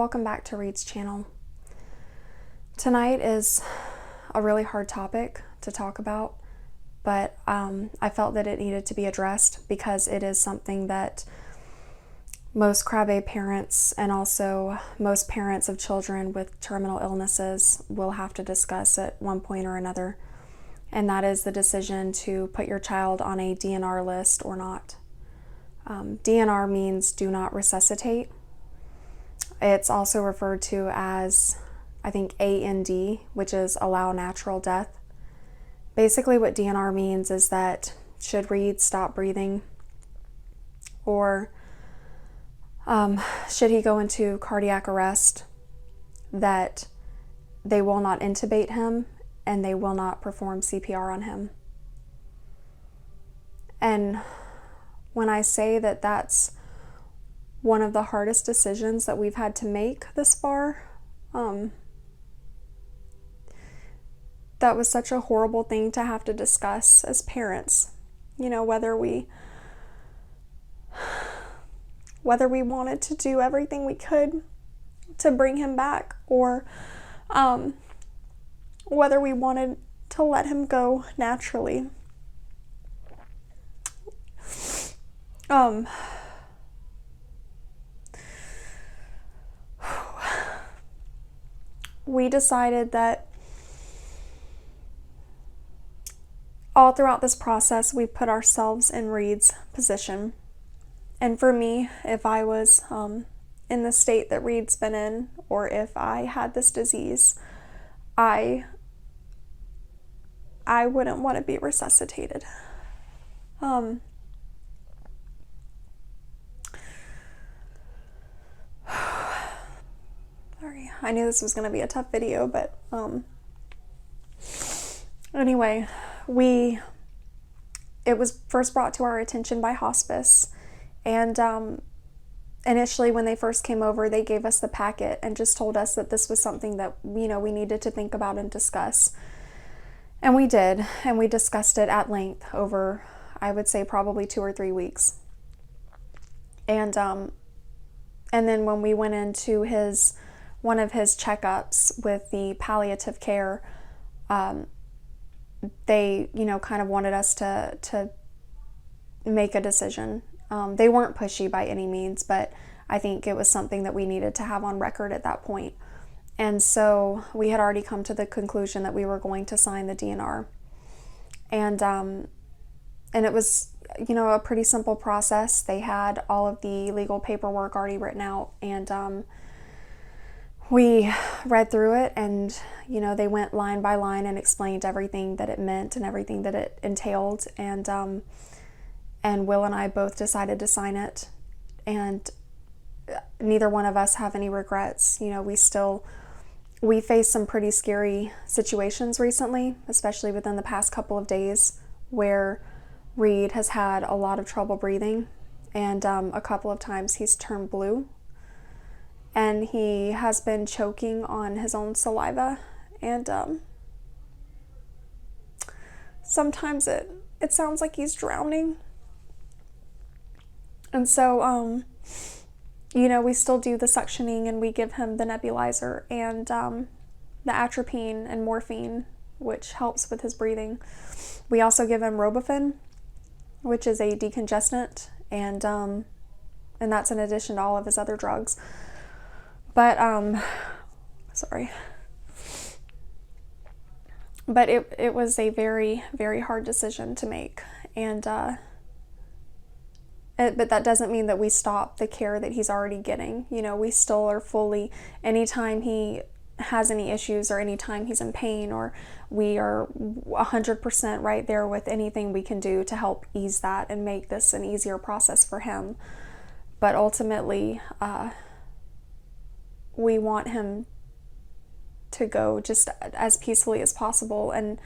welcome back to Reed's channel. Tonight is a really hard topic to talk about, but I felt that it needed to be addressed because it is something that most Krabbe parents and also most parents of children with terminal illnesses will have to discuss at one point or another, and that is the decision to put your child on a DNR list or not. DNR means do not resuscitate. It's also referred to as, I think, AND, which is allow natural death. Basically what DNR means is that should Reed stop breathing, or should he go into cardiac arrest, that they will not intubate him and they will not perform CPR on him. And when I say that that's one of the hardest decisions that we've had to make this far, that was such a horrible thing to have to discuss as parents. You know, whether we wanted to do everything we could to bring him back, or whether we wanted to let him go naturally. We decided that all throughout this process, we put ourselves in Reed's position. And for me, if I was in the state that Reed's been in, or if I had this disease, I wouldn't want to be resuscitated. Sorry, I knew this was going to be a tough video, but anyway, it was first brought to our attention by hospice, and initially when they first came over, they gave us the packet and just told us that this was something that, you know, we needed to think about and discuss. And we did, and we discussed it at length over, I would say, probably 2 or 3 weeks. And then when we went into one of his checkups with the palliative care, they, you know, kind of wanted us to make a decision. They weren't pushy by any means, but I think it was something that we needed to have on record at that point. And so we had already come to the conclusion that we were going to sign the DNR. And it was, you know, a pretty simple process. They had all of the legal paperwork already written out, and we read through it, and, you know, they went line by line and explained everything that it meant and everything that it entailed. And Will and I both decided to sign it, and neither one of us have any regrets. You know, we faced some pretty scary situations recently, especially within the past couple of days, where Reed has had a lot of trouble breathing, and a couple of times he's turned blue, and he has been choking on his own saliva, and sometimes it sounds like he's drowning. And so, you know, we still do the suctioning, and we give him the nebulizer and the atropine and morphine, which helps with his breathing. We also give him Robiphene, which is a decongestant, and that's in addition to all of his other drugs. But sorry. But it was a very, very hard decision to make, and but that doesn't mean that we stop the care that he's already getting. You know, we still are fully, anytime he has any issues or anytime he's in pain, or we are 100% right there with anything we can do to help ease that and make this an easier process for him. But ultimately, we want him to go just as peacefully as possible. And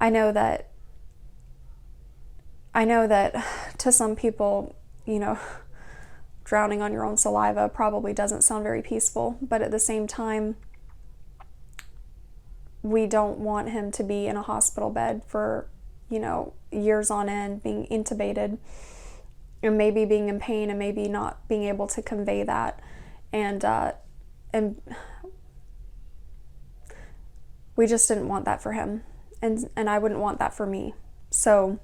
I know that to some people, you know, drowning on your own saliva probably doesn't sound very peaceful, but at the same time, we don't want him to be in a hospital bed for, you know, years on end, being intubated, and maybe being in pain and maybe not being able to convey that and we just didn't want that for him, and I wouldn't want that for me. So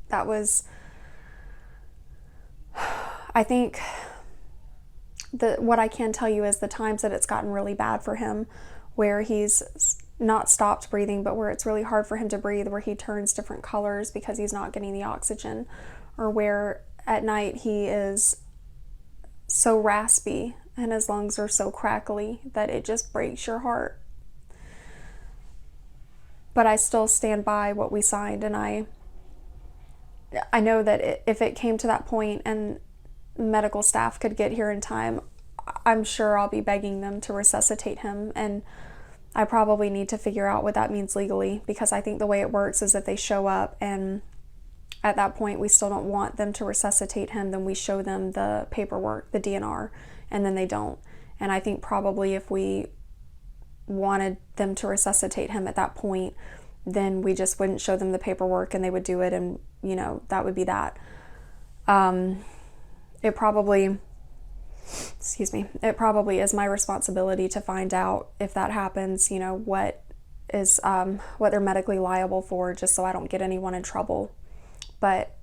that was, I think, what I can tell you is the times that it's gotten really bad for him, where he's not stopped breathing, but where it's really hard for him to breathe, where he turns different colors because he's not getting the oxygen, or where at night he is so raspy and his lungs are so crackly that it just breaks your heart. But I still stand by what we signed, and I know that if it came to that point and medical staff could get here in time, I'm sure I'll be begging them to resuscitate him, and I probably need to figure out what that means legally, because I think the way it works is if they show up and at that point we still don't want them to resuscitate him, then we show them the paperwork, the DNR, and then they don't. And I think probably if we wanted them to resuscitate him at that point, then we just wouldn't show them the paperwork and they would do it, and that would be that. It probably is my responsibility to find out if that happens, what they're medically liable for, just so I don't get anyone in trouble. But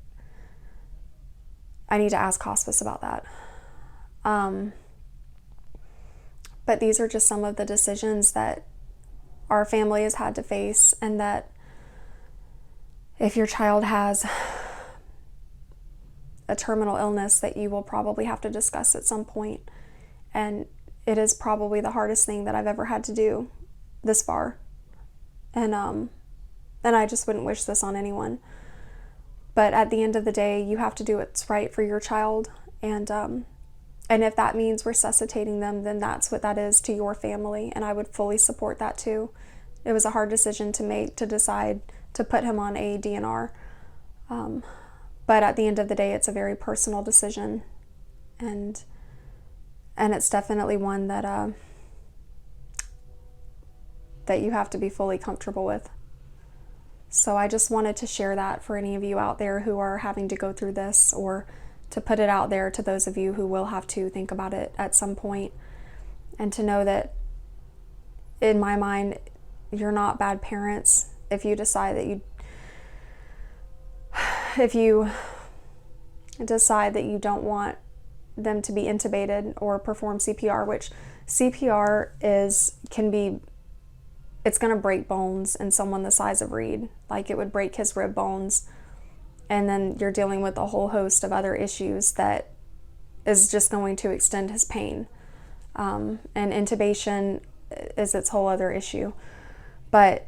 I need to ask hospice about that. But these are just some of the decisions that our family has had to face, and that if your child has a terminal illness, that you will probably have to discuss at some point. And it is probably the hardest thing that I've ever had to do this far. And I just wouldn't wish this on anyone. But at the end of the day, you have to do what's right for your child. And if that means resuscitating them, then that's what that is to your family. And I would fully support that too. It was a hard decision to make, to decide to put him on a DNR. But at the end of the day, it's a very personal decision. And it's definitely one that you have to be fully comfortable with. So I just wanted to share that for any of you out there who are having to go through this, or to put it out there to those of you who will have to think about it at some point, and to know that, in my mind, you're not bad parents if you decide that you don't want them to be intubated or perform CPR, which CPR it's going to break bones in someone the size of Reed. Like, it would break his rib bones. And then you're dealing with a whole host of other issues that is just going to extend his pain. And intubation is its whole other issue. But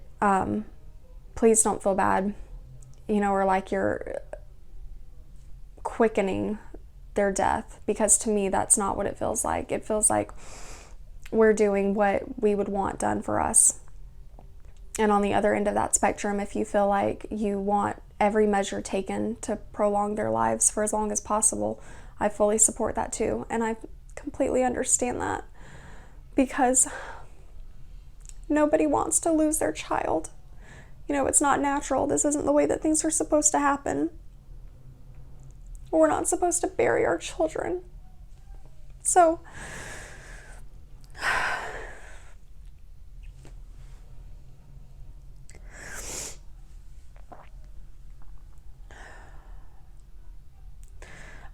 please don't feel bad, or like you're quickening their death, because to me, that's not what it feels like. It feels like we're doing what we would want done for us. And on the other end of that spectrum, if you feel like you want every measure taken to prolong their lives for as long as possible, I fully support that too. And I completely understand that, because nobody wants to lose their child. It's not natural. This isn't the way that things are supposed to happen. We're not supposed to bury our children. So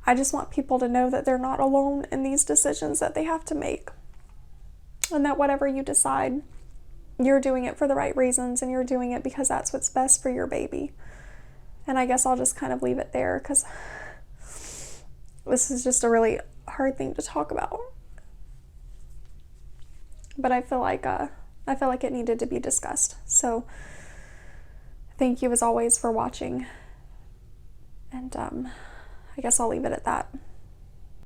I just want people to know that they're not alone in these decisions that they have to make. And that whatever you decide, you're doing it for the right reasons, and you're doing it because that's what's best for your baby. And I guess I'll just kind of leave it there, because this is just a really hard thing to talk about. But I feel like it needed to be discussed. So thank you as always for watching. And I guess I'll leave it at that.